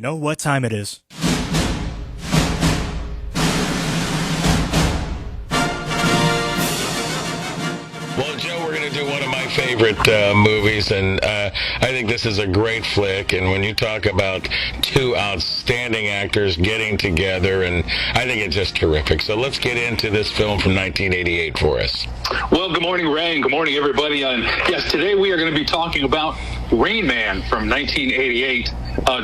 You know what time it is. Well, Joe, we're going to do one of my favorite movies, and I think this is a great flick. And when you talk about two outstanding actors getting together, and I think it's just terrific. So let's get into this film from 1988 for us. Well, good morning, Ray, and good morning, everybody. And yes, today we are going to be talking about Rain Man from 1988,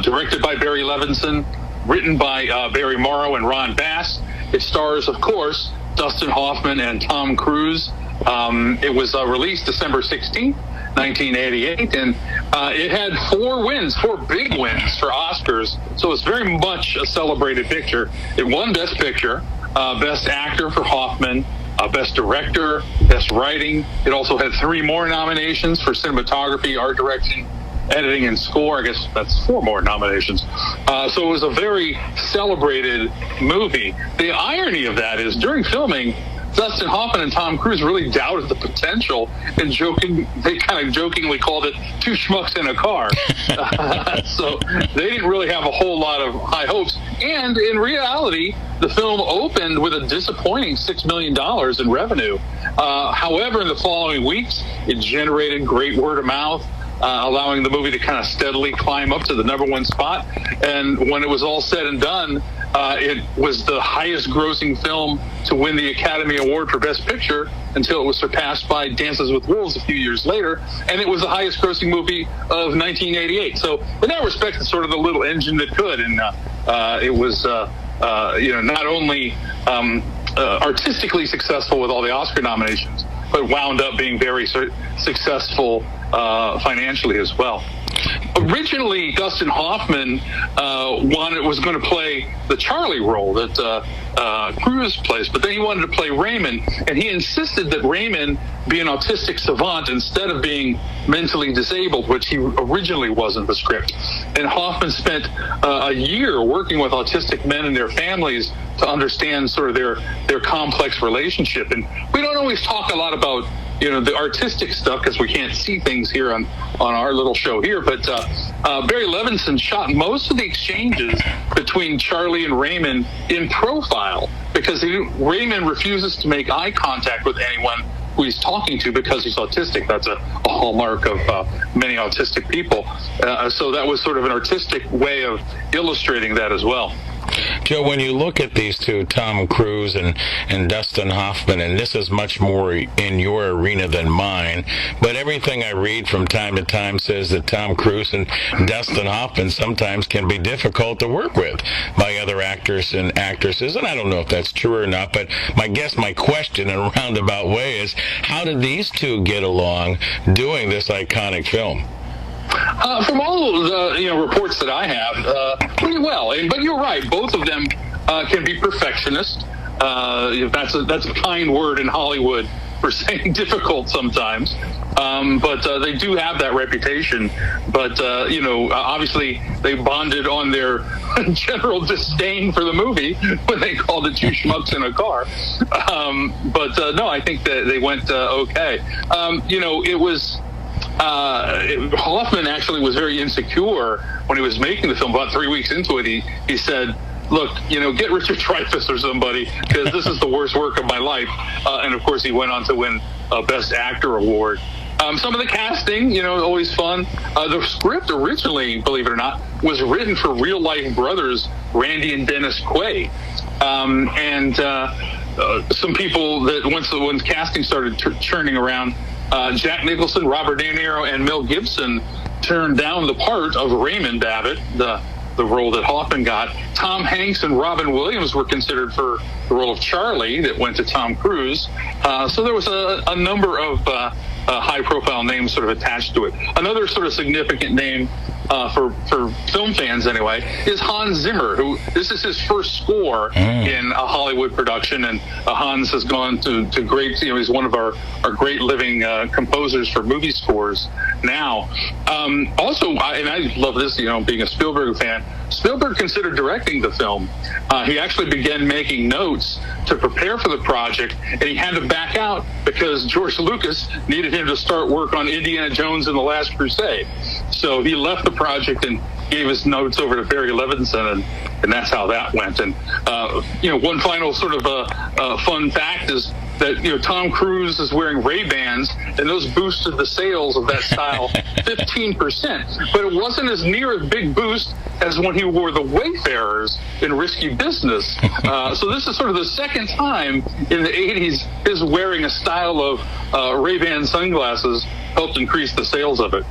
directed by Barry Levinson, written by Barry Morrow and Ron Bass. It stars, of course, Dustin Hoffman and Tom Cruise. It was released December 16th, 1988, and it had four big wins for Oscars, so it's very much a celebrated picture. It won Best Picture, Best Actor for Hoffman, Best Director, Best Writing. It also had 3 more nominations for cinematography, art direction, editing, and score. I guess that's 4 more nominations. So it was a very celebrated movie. The irony of that is, during filming, Dustin Hoffman and Tom Cruise really doubted the potential, and they kind of jokingly called it two schmucks in a car. So they didn't really have a whole lot of high hopes. And in reality, the film opened with a disappointing $6 million in revenue. However, in the following weeks, it generated great word of mouth, allowing the movie to kind of steadily climb up to the #1 spot. And when it was all said and done, it was the highest grossing film to win the Academy Award for Best Picture until it was surpassed by Dances with Wolves a few years later. And it was the highest grossing movie of 1988. So in that respect, it's sort of the little engine that could. And it was, not only artistically successful with all the Oscar nominations, but wound up being very successful financially as well. Originally, Dustin Hoffman was going to play the Charlie role that Cruise plays, but then he wanted to play Raymond, and he insisted that Raymond be an autistic savant instead of being mentally disabled, which he originally was in the script. And Hoffman spent a year working with autistic men and their families to understand sort of their complex relationship. And we don't always talk a lot about the artistic stuff because we can't see things here on our little show here. But Barry Levinson shot most of the exchanges between Charlie and Raymond in profile because Raymond refuses to make eye contact with anyone who he's talking to because he's autistic. That's a hallmark of many autistic people. So that was sort of an artistic way of illustrating that as well. Joe, when you look at these two, Tom Cruise and Dustin Hoffman, and this is much more in your arena than mine, but everything I read from time to time says that Tom Cruise and Dustin Hoffman sometimes can be difficult to work with by other actors and actresses, and I don't know if that's true or not, but my question in a roundabout way is, how did these two get along doing this iconic film? From all the reports that I have, pretty well. But you're right; both of them can be perfectionist. That's a kind word in Hollywood for saying difficult sometimes. But they do have that reputation. But obviously they bonded on their general disdain for the movie when they called it two schmucks in a car. No, I think that they went okay. It was. Hoffman actually was very insecure when he was making the film. About 3 weeks into it, he said, look, get Richard Dreyfuss or somebody, because this is the worst work of my life. And of course, he went on to win a Best Actor award. Some of the casting, always fun. The script originally, believe it or not, was written for real-life brothers Randy and Dennis Quaid. Some people that once casting started churning around, Jack Nicholson, Robert De Niro, and Mel Gibson turned down the part of Raymond Babbitt, the role that Hoffman got. Tom Hanks and Robin Williams were considered for the role of Charlie that went to Tom Cruise. So there was a number of high-profile names sort of attached to it. Another sort of significant name for film fans anyway is Hans Zimmer, who this is his first score in a Hollywood production, and Hans has gone to great, he's one of our great living composers for movie scores now. Also, I love this, being a Spielberg fan, Spielberg considered directing the film. He actually began making notes to prepare for the project, and he had to back out because George Lucas needed him to start work on Indiana Jones and the Last Crusade. So he left the project and gave his notes over to Barry Levinson, and that's how that went. And one final sort of fun fact is that Tom Cruise is wearing Ray-Bans, and those boosted the sales of that style 15%. But it wasn't as near a big boost as when he wore the Wayfarers in Risky Business. So this is sort of the second time in the 80s his wearing a style of Ray-Ban sunglasses helped increase the sales of it.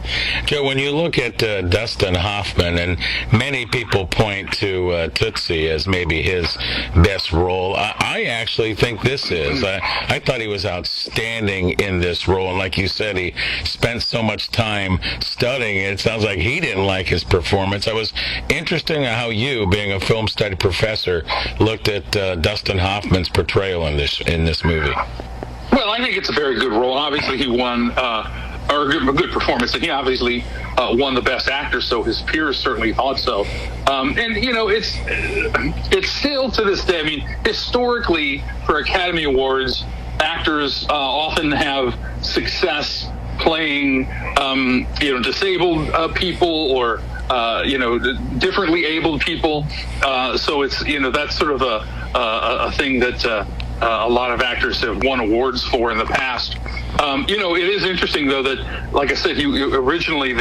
Joe, when you look at Dustin Hoffman, and many people point to Tootsie as maybe his best role, I actually think this is. I thought he was outstanding in this role, and like you said, he spent so much time studying it. It sounds like he didn't like his performance. I was interested in how you, being a film study professor, looked at Dustin Hoffman's portrayal in this movie. Well, I think it's a very good role. Obviously, he won, or a good performance, and he obviously won the Best Actor, so his peers certainly thought so. And it's still to this day. I mean, historically, for Academy Awards, actors often have success playing, disabled people or differently abled people. So it's that's sort of a thing that a lot of actors have won awards for in the past. It is interesting though that, like I said, he originally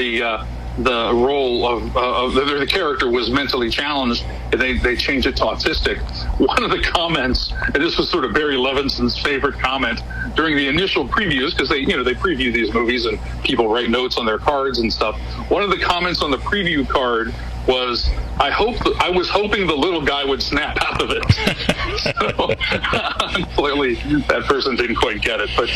the role of the character was mentally challenged, and they changed it to autistic. One of the comments, and this was sort of Barry Levinson's favorite comment during the initial previews, because they preview these movies and people write notes on their cards and stuff. One of the comments on the preview card was, I was hoping the little guy would snap out of it. So clearly that person didn't quite get it, but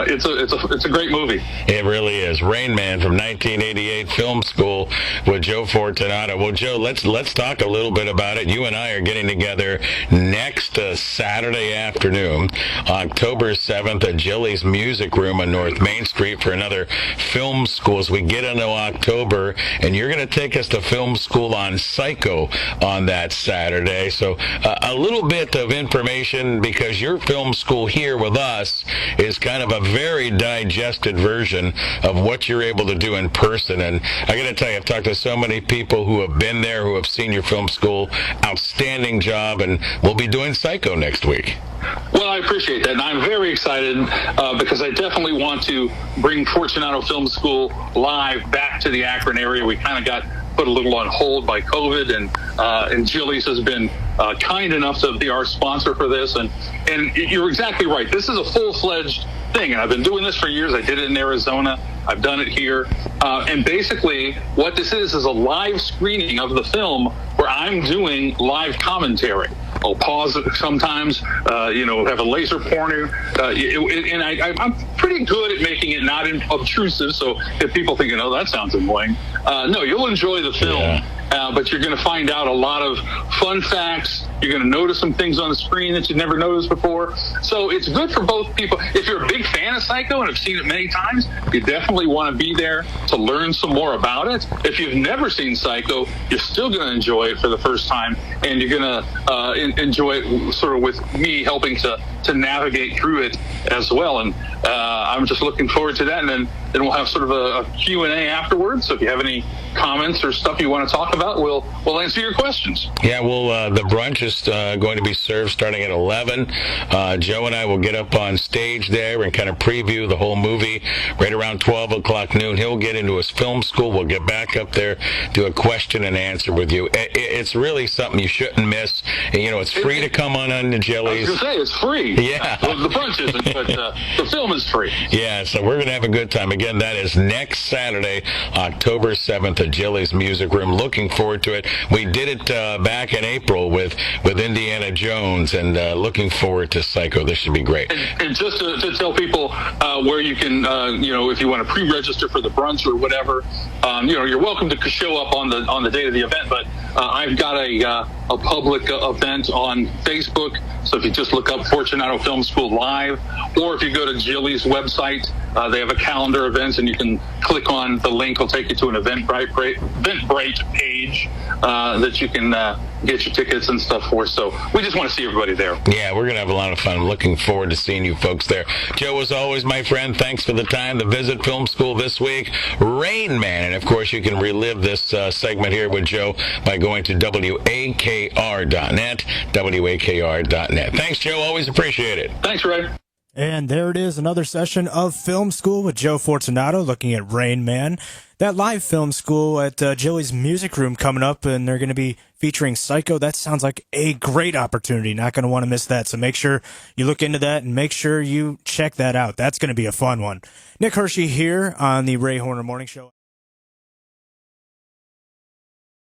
it's a great movie. It really is. Rain Man from 1988 Film School with Joe Fortunato. Well, Joe, let's talk a little bit about it. You and I are getting together next Saturday afternoon, October 7th at Jilly's Music Room on North Main Street for another film school as we get into October, and you're going to take us to film school on Psycho on that Saturday. So a little bit of information, because your film school here with us is kind of a very digested version of what you're able to do in person. And I got to tell you, I've talked to so many people who have been there, who have seen your film school. Outstanding job, and we'll be doing Psycho next week. Well, I appreciate that, and I'm very excited because I definitely want to bring Fortunato Film School live back to the Akron area. We kind of got put a little on hold by COVID, and Jilly's has been kind enough to be our sponsor for this. And you're exactly right. This is a full-fledged thing, and I've been doing this for years. I did it in Arizona. I've done it here. And basically what this is a live screening of the film where I'm doing live commentary. I'll pause it sometimes, have a laser pointer, and I'm pretty good at making it not obtrusive, so if people think, that sounds annoying, no, you'll enjoy the film. Yeah. But you're going to find out a lot of fun facts. You're going to notice some things on the screen that you've never noticed before. So it's good for both people. If you're a big fan of Psycho and have seen it many times, you definitely want to be there to learn some more about it. If you've never seen Psycho, you're still going to enjoy it for the first time, and you're going to enjoy it sort of with me helping to navigate through it as well. And I'm just looking forward to that. And then we'll have sort of a Q&A afterwards. So if you have any comments or stuff you want to talk about, we'll answer your questions. Yeah, well, the brunch is going to be served starting at 11. Joe and I will get up on stage there and kind of preview the whole movie right around 12 o'clock noon. He'll get into his film school. We'll get back up there, do a question and answer with you. It's really something you shouldn't miss. And, it's free to come on to Jilly's. I was going to say, it's free. Yeah. The brunch isn't, but the film is free. Yeah, so we're going to have a good time. Again, that is next Saturday, October 7th at Jilly's Music Room. Looking forward to it. We did it back in April with Indiana Jones, and looking forward to Psycho. This should be great. And just to tell people where you can, if you want to pre-register for the brunch or whatever, you're welcome to show up on the day of the event. But I've got a public event on Facebook. So if you just look up Fortunato Film School Live, or if you go to Jilly's website, they have a calendar of events, and you can click on the link. It'll take you to an Eventbrite page. page that you can get your tickets and stuff for. So we just want to see everybody there. Yeah, we're going to have a lot of fun. Looking forward to seeing you folks there. Joe, as always, my friend, thanks for the time to visit Film School this week. Rain Man. And, of course, you can relive this segment here with Joe by going to WAKR.net, WAKR.net. Thanks, Joe. Always appreciate it. Thanks, Ray. And there it is, another session of Film School with Joe Fortunato looking at Rain Man. That live film school at Joey's Music Room coming up, and they're going to be featuring Psycho. That sounds like a great opportunity. Not going to want to miss that. So make sure you look into that and make sure you check that out. That's going to be a fun one. Nick Hershey here on the Ray Horner Morning Show.